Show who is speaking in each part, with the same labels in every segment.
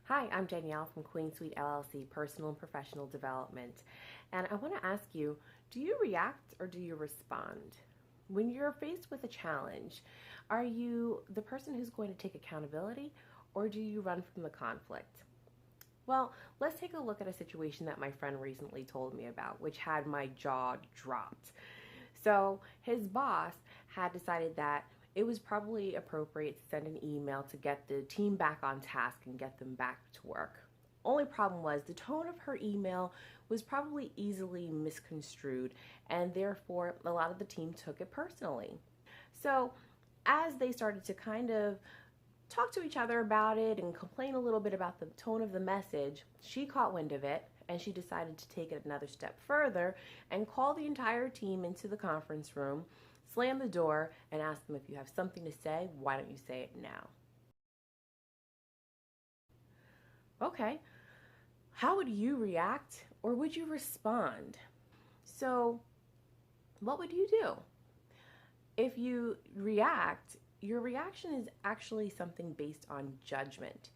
Speaker 1: Hi, I'm Danielle from Queen Suite LLC, Personal and Professional Development. And I want to ask you, do you react or do you respond? When you're faced with a challenge, are you the person who's going to take accountability or do you run from the conflict? Well, let's take a look at a situation that my friend recently told me about, which had my jaw dropped. So his boss had decided that it was probably appropriate to send an email to get the team back on task and get them back to work. Only problem was the tone of her email was probably easily misconstrued, and therefore a lot of the team took it personally. So as they started to kind of talk to each other about it and complain a little bit about the tone of the message, she caught wind of it and she decided to take it another step further and call the entire team into the conference room, slam the door, and ask them, if you have something to say, why don't you say it now? Okay, how would you react or would you respond? So, what would you do? If you react, your reaction is actually something based on judgment.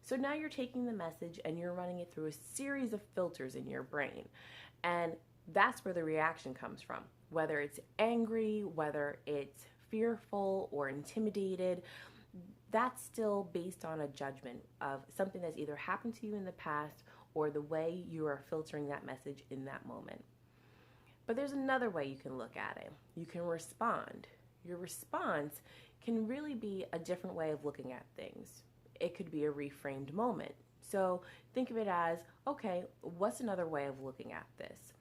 Speaker 1: So now you're taking the message and you're running it through a series of filters in your brain. And that's where the reaction comes from. Whether it's angry, whether it's fearful or intimidated, that's still based on a judgment of something that's either happened to you in the past or the way you are filtering that message in that moment. But there's another way you can look at it. You can respond. Your response can really be a different way of looking at things. It could be a reframed moment. So think of it as, okay, what's another way of looking at this?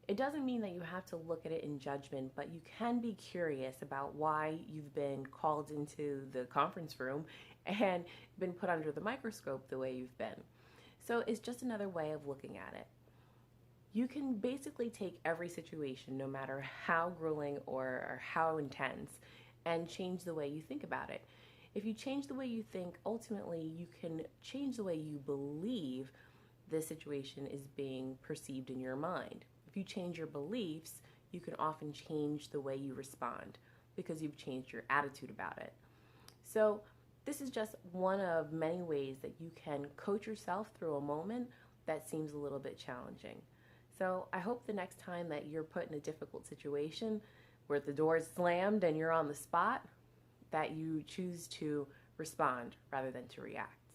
Speaker 1: It doesn't mean that you have to look at it in judgment, but you can be curious about why you've been called into the conference room and been put under the microscope the way you've been. So it's just another way of looking at it. You can basically take every situation, no matter how grueling or how intense, and change the way you think about it. If you change the way you think, ultimately you can change the way you believe this situation is being perceived in your mind. If you change your beliefs, you can often change the way you respond because you've changed your attitude about it. So this is just one of many ways that you can coach yourself through a moment that seems a little bit challenging. So I hope the next time that you're put in a difficult situation where the door is slammed and you're on the spot, that you choose to respond rather than to react.